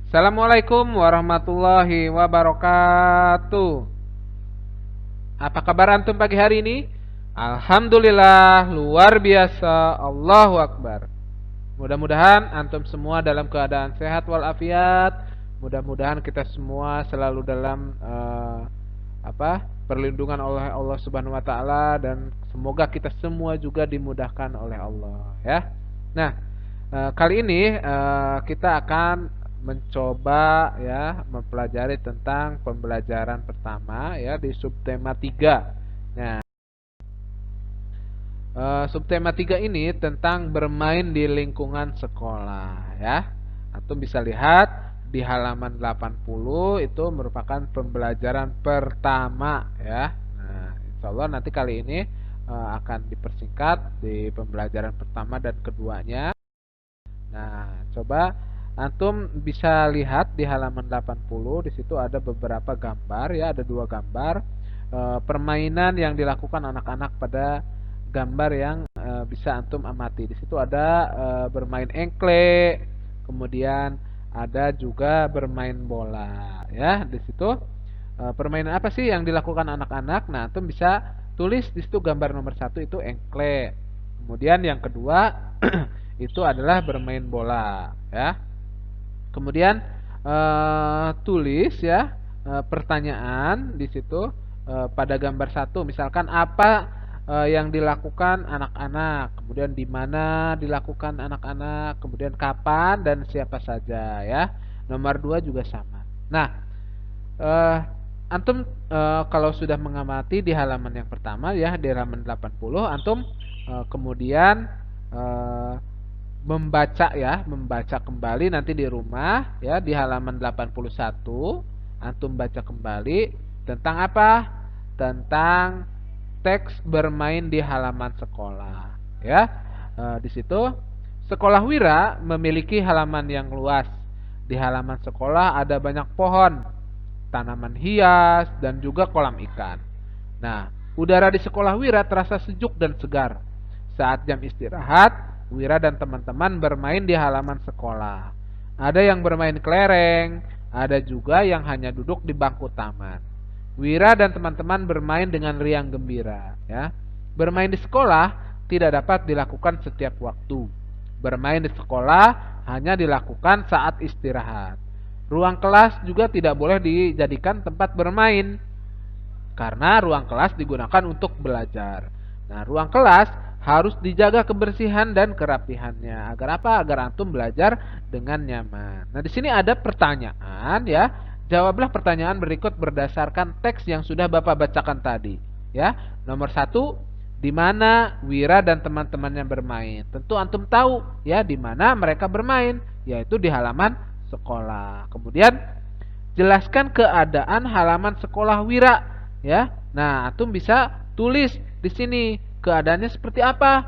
Assalamualaikum warahmatullahi wabarakatuh. Apa kabar antum pagi hari ini? Alhamdulillah, luar biasa, Allahu Akbar. Mudah-mudahan antum semua dalam keadaan sehat walafiat. Mudah-mudahan kita semua selalu dalam perlindungan oleh Allah Subhanahu wa taala, dan semoga kita semua juga dimudahkan oleh Allah, ya. Nah, kali ini kita akan mencoba ya mempelajari tentang pembelajaran pertama ya di subtema 3. Nah, subtema 3 ini tentang bermain di lingkungan sekolah ya. Antum bisa lihat di halaman 80 itu merupakan pembelajaran pertama ya. Nah, insyaallah nanti kali ini akan dipersingkat di pembelajaran pertama dan keduanya. Nah, coba antum bisa lihat di halaman 80, di situ ada beberapa gambar ya, ada dua gambar permainan yang dilakukan anak-anak pada gambar yang bisa antum amati. Di situ ada bermain engkle, kemudian ada juga bermain bola ya. Di situ permainan apa sih yang dilakukan anak-anak? Nah, antum bisa tulis di situ gambar nomor satu itu engkle. Kemudian yang kedua itu adalah bermain bola ya. Kemudian tulis ya pertanyaan di situ pada gambar satu, misalkan apa yang dilakukan anak-anak, kemudian di mana dilakukan anak-anak, kemudian kapan dan siapa saja ya. Nomor dua juga sama. Nah, eh, antum kalau sudah mengamati di halaman yang pertama ya, di halaman 80, antum kemudian eh, membaca ya, membaca kembali nanti di rumah ya, di halaman 81 antum baca kembali tentang apa? Tentang teks bermain di halaman sekolah ya. Di situ Sekolah Wira memiliki halaman yang luas. Di halaman sekolah ada banyak pohon, tanaman hias, dan juga kolam ikan. Nah, udara di Sekolah Wira terasa sejuk dan segar. Saat jam istirahat, Wira dan teman-teman bermain di halaman sekolah. Ada yang bermain kelereng, ada juga yang hanya duduk di bangku taman. Wira dan teman-teman bermain dengan riang gembira, ya. Bermain di sekolah tidak dapat dilakukan setiap waktu. Bermain di sekolah hanya dilakukan saat istirahat. Ruang kelas juga tidak boleh dijadikan tempat bermain, karena ruang kelas digunakan untuk belajar. Nah, ruang kelas harus dijaga kebersihan dan kerapihannya. Agar apa? Agar antum belajar dengan nyaman. Nah, di sini ada pertanyaan ya. Jawablah pertanyaan berikut berdasarkan teks yang sudah Bapak bacakan tadi. Ya, nomor satu, di mana Wira dan teman-temannya bermain? Tentu antum tahu ya di mana mereka bermain, yaitu di halaman sekolah. Kemudian jelaskan keadaan halaman sekolah Wira ya. Nah, antum bisa tulis di sini keadaannya seperti apa.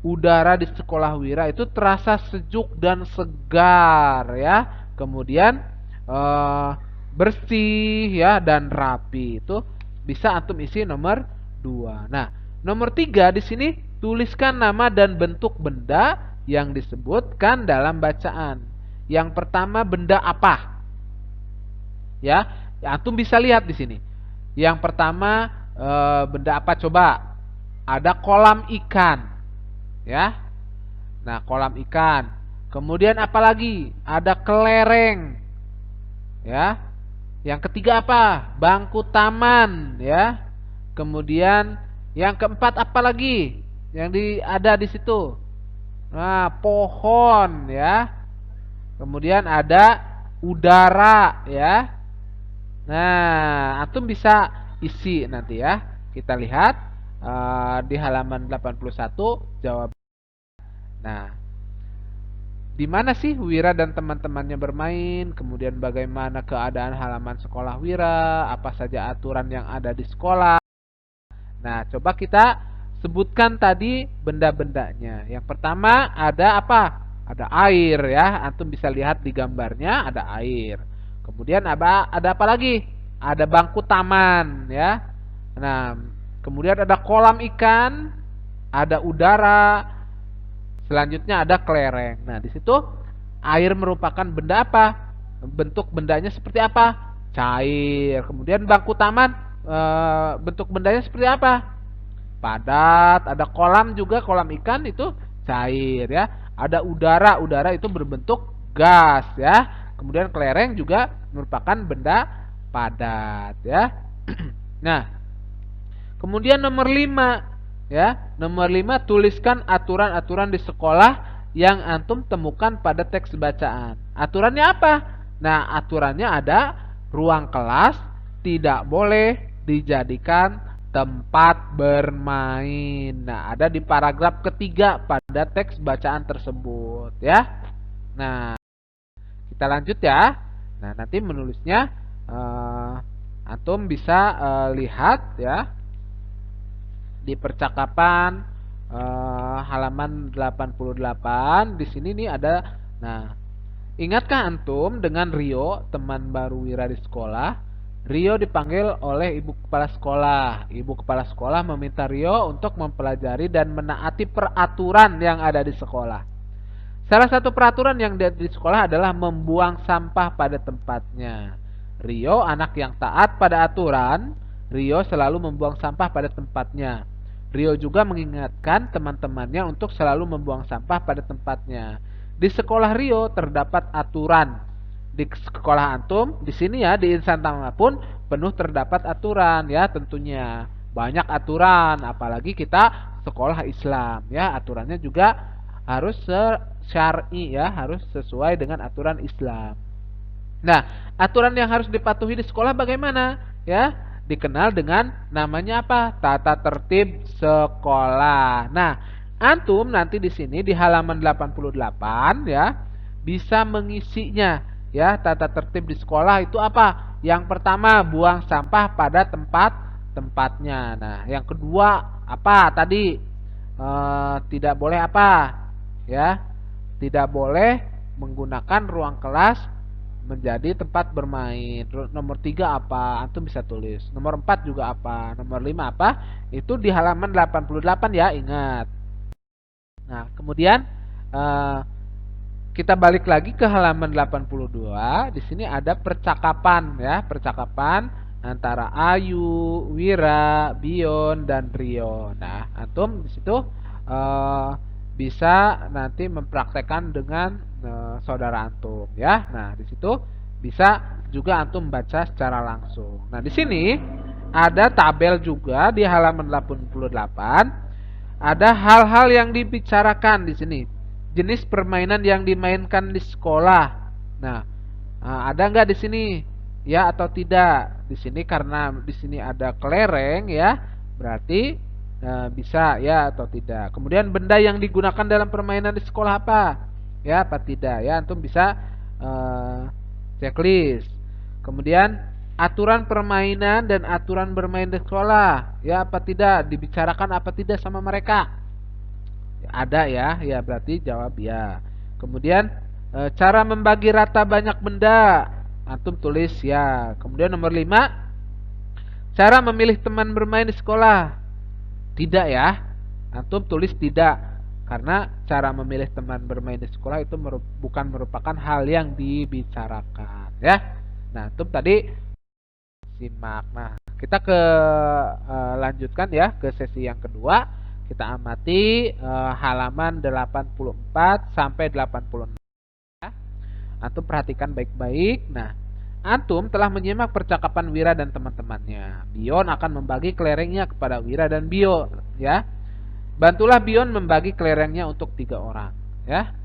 Udara di Sekolah Wira itu terasa sejuk dan segar ya. Kemudian eh, bersih ya dan rapi. Itu bisa antum isi nomor 2. Nah, nomor 3 di sini tuliskan nama dan bentuk benda yang disebutkan dalam bacaan. Yang pertama, benda apa? Ya, antum bisa lihat di sini. Yang pertama benda apa coba? Ada kolam ikan, ya. Nah, kolam ikan. Kemudian apa lagi? Ada kelereng, ya. Yang ketiga apa? Bangku taman, ya. Kemudian yang keempat apa lagi? Yang ada di situ. Nah, pohon, ya. Kemudian ada udara, ya. Nah, antum bisa isi nanti ya. Kita lihat di halaman 81 jawab. Nah, di mana sih Wira dan teman-temannya bermain? Kemudian bagaimana keadaan halaman sekolah Wira? Apa saja aturan yang ada di sekolah? Nah, coba kita sebutkan tadi benda-bendanya. Yang pertama ada apa? Ada air ya. Antum bisa lihat di gambarnya ada air. Kemudian ada apa lagi? Ada bangku taman ya. Nah, kemudian ada kolam ikan, ada udara, selanjutnya ada kelereng. Nah, di situ air merupakan benda apa? bentuk bendanya seperti apa? Cair. Kemudian bangku taman, bentuk bendanya seperti apa? Padat. Ada kolam juga, kolam ikan itu cair ya. Ada udara, udara itu berbentuk gas ya. Kemudian kelereng juga merupakan benda padat ya. Nah, kemudian nomor 5 ya. Nomor 5, tuliskan aturan-aturan di sekolah yang antum temukan pada teks bacaan. Aturannya apa? Nah, aturannya ada ruang kelas tidak boleh dijadikan tempat bermain. Nah, ada di paragraf ketiga pada teks bacaan tersebut ya. Nah, kita lanjut ya. Nah, nanti menulisnya antum bisa lihat ya di percakapan halaman 88. Di sini nih ada. Nah, ingatkah antum dengan Rio, teman baru Wira di sekolah? Rio dipanggil oleh ibu kepala sekolah. Ibu kepala sekolah meminta Rio untuk mempelajari dan menaati peraturan yang ada di sekolah. Salah satu peraturan yang ada di sekolah adalah membuang sampah pada tempatnya. Rio, anak yang taat pada aturan, Rio selalu membuang sampah pada tempatnya. Rio juga mengingatkan teman-temannya untuk selalu membuang sampah pada tempatnya. Di sekolah Rio terdapat aturan. Di sekolah antum, di sini ya, di insan tangga pun penuh terdapat aturan ya tentunya. Banyak aturan, apalagi kita sekolah Islam ya, aturannya juga harus syar'i ya, harus sesuai dengan aturan Islam. Nah, aturan yang harus dipatuhi di sekolah bagaimana? Ya, dikenal dengan namanya apa? Tata tertib sekolah. Nah, antum nanti di sini di halaman 88 ya, bisa mengisinya ya. Tata tertib di sekolah itu apa? Yang pertama, buang sampah pada tempatnya. Nah, yang kedua apa? Tadi tidak boleh apa? Ya, tidak boleh menggunakan ruang kelas menjadi tempat bermain. Nomor 3 apa? Antum bisa tulis. Nomor 4 juga apa? Nomor 5 apa? Itu di halaman 88 ya, ingat. Nah, kemudian eh, kita balik lagi ke halaman 82. Di sini ada percakapan ya, percakapan antara Ayu, Wira, Bion dan Rio. Nah, antum di situ eh, bisa nanti mempraktekkan dengan saudara antum ya. Nah, di situ bisa juga antum baca secara langsung. Nah, di sini ada tabel juga di halaman 88. Ada hal-hal yang dibicarakan di sini. Jenis permainan yang dimainkan di sekolah. Nah, ada nggak di sini? Ya atau tidak? Di sini karena di sini ada kelereng ya, berarti bisa ya atau tidak. Kemudian benda yang digunakan dalam permainan di sekolah apa? Ya apa tidak? Ya antum bisa checklist. Kemudian aturan permainan dan aturan bermain di sekolah, ya apa tidak? Dibicarakan apa tidak sama mereka? Ada ya, ya berarti jawab ya. Kemudian cara membagi rata banyak benda, antum tulis ya. Kemudian nomor 5, cara memilih teman bermain di sekolah. Tidak ya, antum tulis tidak. Karena cara memilih teman bermain di sekolah itu bukan merupakan hal yang dibicarakan ya. Nah, antum tadi simak. Nah, kita ke lanjutkan ya ke sesi yang kedua. Kita amati halaman 84 sampai 86 ya. Antum perhatikan baik-baik. Nah, antum telah menyimak percakapan Wira dan teman-temannya. Bion akan membagi kelerengnya kepada Wira dan Bio ya. Bantulah Bion membagi kelerengnya untuk 3 orang ya.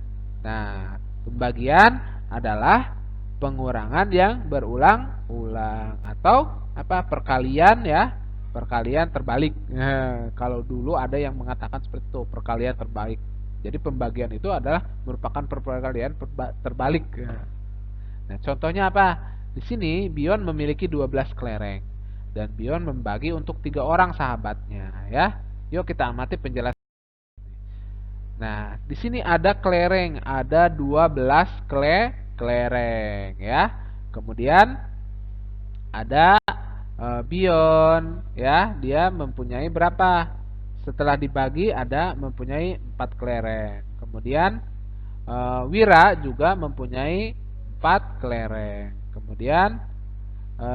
Nah, pembagian adalah pengurangan yang berulang-ulang atau apa perkalian ya, perkalian terbalik. Kalau dulu ada yang mengatakan seperti itu, perkalian terbalik. Jadi pembagian itu adalah merupakan perkalian terbalik. Nah, contohnya apa? Di sini Bion memiliki 12 kelereng dan Bion membagi untuk 3 orang sahabatnya ya. Yuk kita amati penjelasan. Nah, di sini ada kelereng, ada 12 kelereng ya. Kemudian ada Bion ya, dia mempunyai berapa? Setelah dibagi ada mempunyai 4 kelereng. Kemudian Wira juga mempunyai 4 kelereng. Kemudian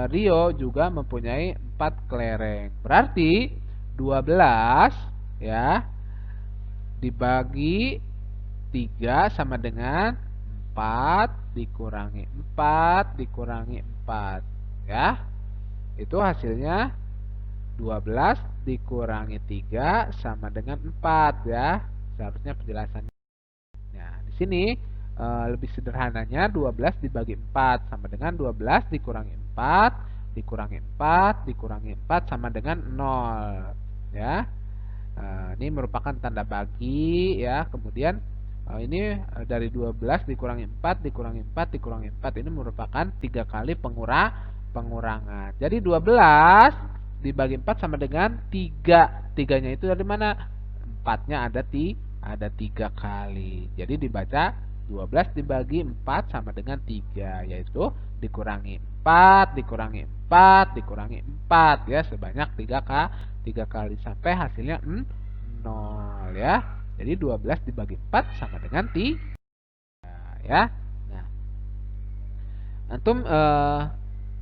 Rio juga mempunyai 4 kelereng. Berarti 12 ya dibagi 3 sama dengan 4 dikurangi 4 dikurangi 4 ya. Itu hasilnya 12 dikurangi 3 sama dengan 4 ya. Seharusnya penjelasannya. Nah, di sini lebih sederhananya 12 dibagi 4 sama dengan 12 dikurangi 4 dikurangi 4 dikurangi 4 sama dengan 0 ya. Ini merupakan tanda bagi ya. Kemudian ini dari 12 dikurangi 4 dikurangi 4 dikurangi 4 ini merupakan 3 kali pengurangan. Jadi 12 dibagi 4 sama dengan 3. 3-nya itu dari mana? 4-nya ada 3 kali. Jadi dibaca 12 dibagi 4 sama dengan 3, yaitu dikurangi 4 dikurangi 4 dikurangi 4 ya, sebanyak 3 kali sampai hasilnya 0 ya. Jadi 12 dibagi 4 sama dengan 3 ya. Nah, antum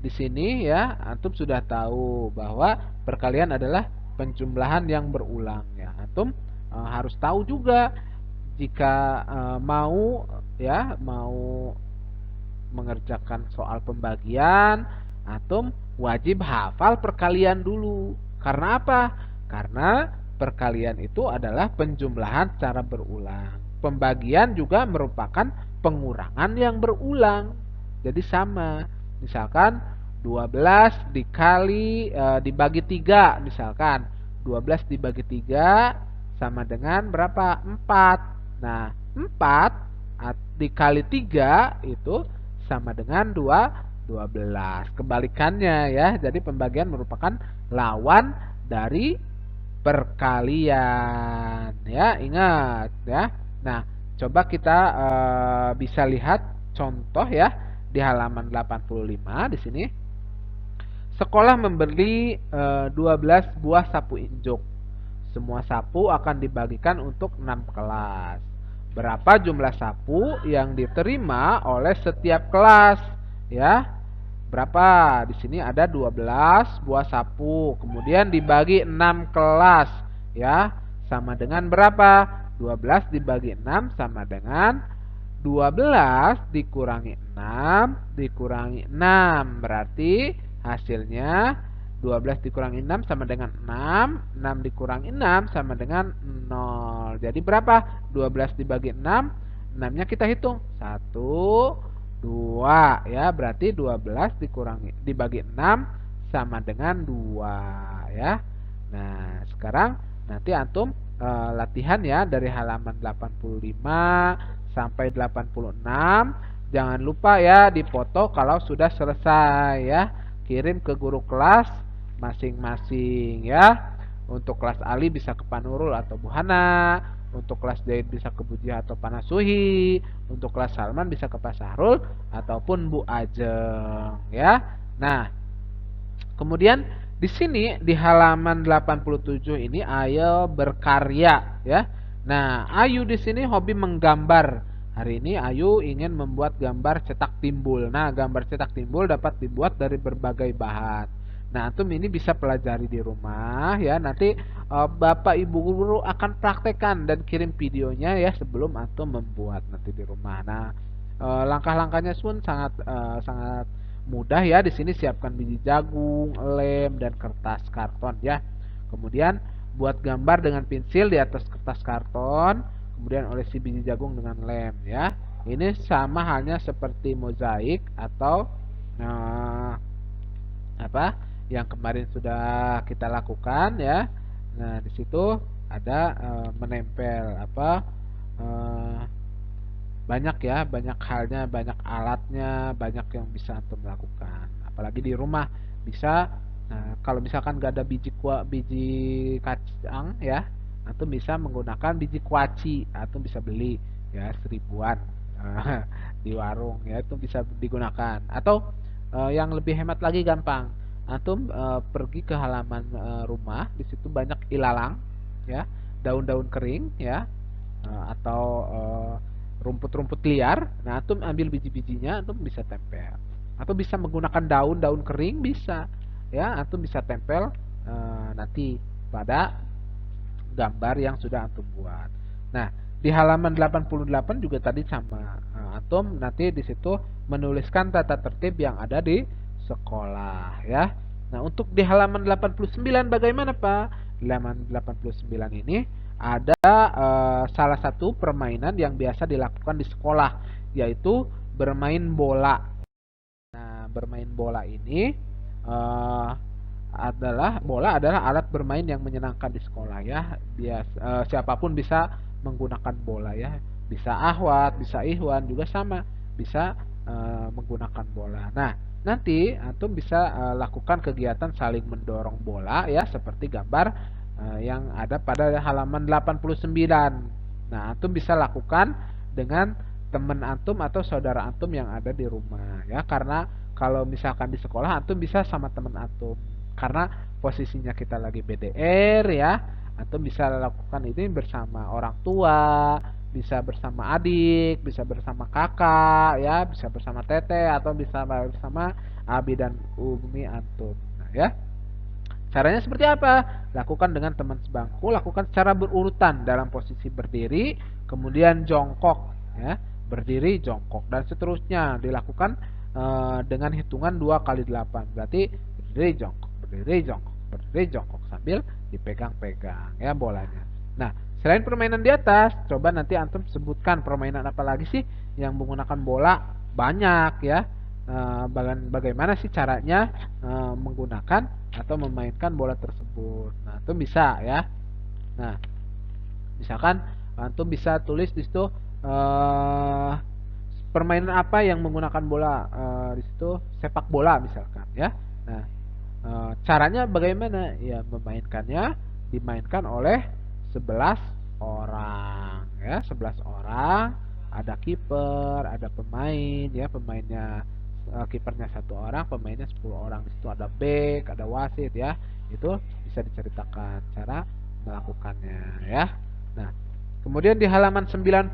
di sini ya, antum sudah tahu bahwa perkalian adalah penjumlahan yang berulang ya. Antum harus tahu juga jika mau ya, mau mengerjakan soal pembagian, antum wajib hafal perkalian dulu. Karena apa? Karena perkalian itu adalah penjumlahan secara berulang. Pembagian juga merupakan pengurangan yang berulang. Jadi sama. Misalkan 12 dibagi 3 misalkan. 12 dibagi 3 sama dengan berapa? 4. Nah, 4 dikali 3 itu sama dengan 12. Kebalikannya ya. Jadi pembagian merupakan lawan dari perkalian ya, ingat ya. Nah, coba kita bisa lihat contoh ya di halaman 85 di sini. Sekolah membeli 12 buah sapu injuk. Semua sapu akan dibagikan untuk 6 kelas. Berapa jumlah sapu yang diterima oleh setiap kelas? Ya, berapa? Di sini ada 12 buah sapu. Kemudian dibagi 6 kelas. Ya, sama dengan berapa? 12 dibagi 6 sama dengan 12 dikurangi 6 dikurangi 6. Berarti hasilnya 12 dikurangi 6 sama dengan 6. 6 dikurangi 6 sama dengan 0. Jadi berapa? 12 dibagi 6. 6-nya kita hitung. 1, 2. Ya, berarti 12 dibagi 6 sama dengan 2. Ya. Nah, sekarang nanti antum latihan ya dari halaman 85 sampai 86. Jangan lupa ya dipoto kalau sudah selesai ya. Kirim ke guru kelas masing-masing ya. Untuk kelas Ali bisa ke Panurul atau Bu Hana, untuk kelas Zaid bisa ke Bu Jiha atau Panasuhi, untuk kelas Salman bisa ke Pak Sahrul ataupun Bu Ajeng ya. Nah, kemudian di sini di halaman 87 ini Ayo berkarya ya. Nah, Ayu di sini hobi menggambar. Hari ini Ayu ingin membuat gambar cetak timbul. Nah, gambar cetak timbul dapat dibuat dari berbagai bahan. Nah, antum ini bisa pelajari di rumah ya. Nanti Bapak Ibu guru akan praktekkan dan kirim videonya ya sebelum antum membuat nanti di rumah. Nah, langkah-langkahnya pun sangat mudah ya. Di sini siapkan biji jagung, lem dan kertas karton ya. Kemudian buat gambar dengan pensil di atas kertas karton, kemudian olesi biji jagung dengan lem ya. Ini sama halnya seperti mozaik atau apa yang kemarin sudah kita lakukan ya. Nah, di situ ada menempel banyak ya, banyak halnya, banyak alatnya, banyak yang bisa antum lakukan. Apalagi di rumah bisa. Nah, kalau misalkan gak ada biji kacang ya, antum bisa menggunakan biji kuaci. Antum bisa beli ya 1000-an di warung ya, itu bisa digunakan. Atau yang lebih hemat lagi gampang. Antum pergi ke halaman rumah, di situ banyak ilalang ya, daun-daun kering ya, atau rumput-rumput liar, nah antum ambil biji-bijinya, antum bisa tempel. Atau bisa menggunakan daun-daun kering bisa, ya antum bisa tempel nanti pada gambar yang sudah antum buat. Nah, di halaman 88 juga tadi sama. Antum nanti di situ menuliskan tata tertib yang ada di sekolah ya. Nah, untuk di halaman 89 bagaimana, Pak? Di halaman 89 ini ada salah satu permainan yang biasa dilakukan di sekolah, yaitu bermain bola. Nah, bermain bola ini eh, bola adalah alat bermain yang menyenangkan di sekolah ya. Siapapun bisa menggunakan bola ya. Bisa ahwat, bisa ihwan juga sama, bisa menggunakan bola. Nah, nanti antum bisa lakukan kegiatan saling mendorong bola ya seperti gambar yang ada pada halaman 89. Nah, antum bisa lakukan dengan teman antum atau saudara antum yang ada di rumah ya, karena kalau misalkan di sekolah antum bisa sama teman antum, karena posisinya kita lagi BDR ya, antum bisa lakukan ini bersama orang tua, bisa bersama adik, bisa bersama kakak ya, bisa bersama teteh, atau bisa bersama abi dan umi antum. Nah, ya. Caranya seperti apa? Lakukan dengan teman sebangku, lakukan secara berurutan dalam posisi berdiri, kemudian jongkok, ya, berdiri, jongkok, dan seterusnya. Dilakukan dengan hitungan 2 kali 8. Berarti berdiri, jongkok, berdiri, jongkok, berdiri, jongkok sambil dipegang-pegang ya bolanya. Nah, selain permainan di atas, coba nanti antum sebutkan permainan apa lagi sih yang menggunakan bola. Banyak ya. Bagaimana sih caranya menggunakan atau memainkan bola tersebut. Nah, itu bisa ya. Nah, misalkan antum bisa tulis di situ eh, permainan apa yang menggunakan bola, di situ sepak bola misalkan ya. Nah, caranya bagaimana? Ya, dimainkan oleh 11 orang ya, 11 orang. Ada kiper, ada pemain ya, pemainnya kipernya 1 orang, pemainnya 10 orang. Di situ ada back, ada wasit ya. Itu bisa diceritakan cara melakukannya ya. Nah, kemudian di halaman 90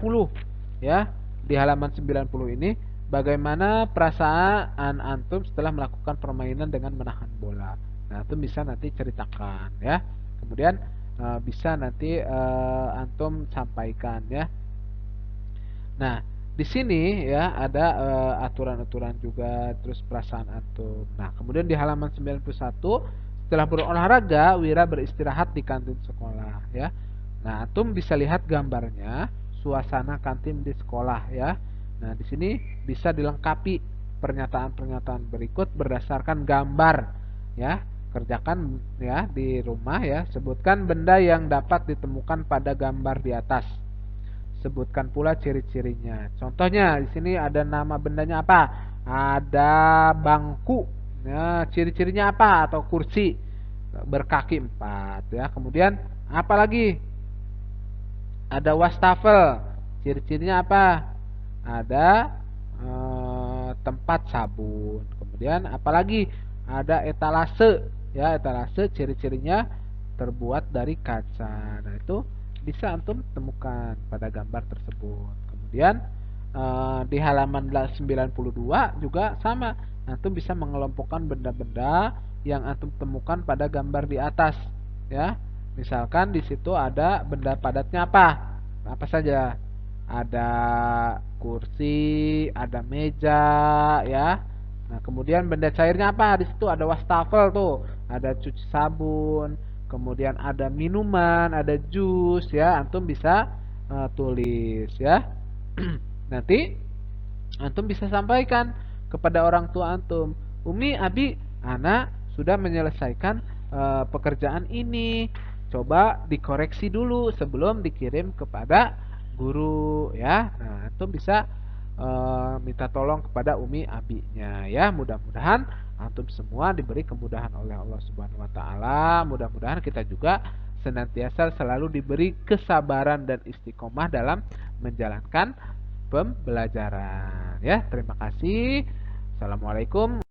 ya. Di halaman 90 ini bagaimana perasaan antum setelah melakukan permainan dengan menahan bola. Nah, itu bisa nanti ceritakan ya. Kemudian bisa nanti antum sampaikan ya. Nah, di sini ya ada aturan-aturan juga, terus perasaan antum. Nah, kemudian di halaman 91, setelah berolahraga, Wira beristirahat di kantin sekolah ya. Nah, antum bisa lihat gambarnya, suasana kantin di sekolah ya. Nah, di sini bisa dilengkapi pernyataan-pernyataan berikut berdasarkan gambar ya. Kerjakan ya di rumah ya. Sebutkan benda yang dapat ditemukan pada gambar di atas. Sebutkan pula ciri-cirinya. Contohnya di sini ada nama bendanya apa? Ada bangku. Nah, ciri-cirinya apa? Atau kursi berkaki 4 ya. Kemudian apa lagi? Ada wastafel. Ciri-cirinya apa? Ada tempat sabun. Kemudian apalagi? Ada etalase. Ya, etalase ciri-cirinya terbuat dari kaca. Nah, itu bisa antum temukan pada gambar tersebut. Kemudian di halaman 92 juga sama. Antum bisa mengelompokkan benda-benda yang antum temukan pada gambar di atas, ya. Misalkan di situ ada benda padatnya apa? Apa saja? Ada kursi, ada meja, ya. Nah, kemudian benda cairnya apa? Di situ ada wastafel tuh, ada cuci sabun, kemudian ada minuman, ada jus, ya. Antum bisa tulis, ya. Nanti antum bisa sampaikan kepada orang tua antum, Umi, Abi, anak sudah menyelesaikan pekerjaan ini. Coba dikoreksi dulu sebelum dikirim kepada guru ya. Nah, antum bisa minta tolong kepada umi abinya ya. Mudah-mudahan antum semua diberi kemudahan oleh Allah Subhanahu wa taala. Mudah-mudahan kita juga senantiasa selalu diberi kesabaran dan istiqomah dalam menjalankan pembelajaran ya. Terima kasih. Assalamualaikum.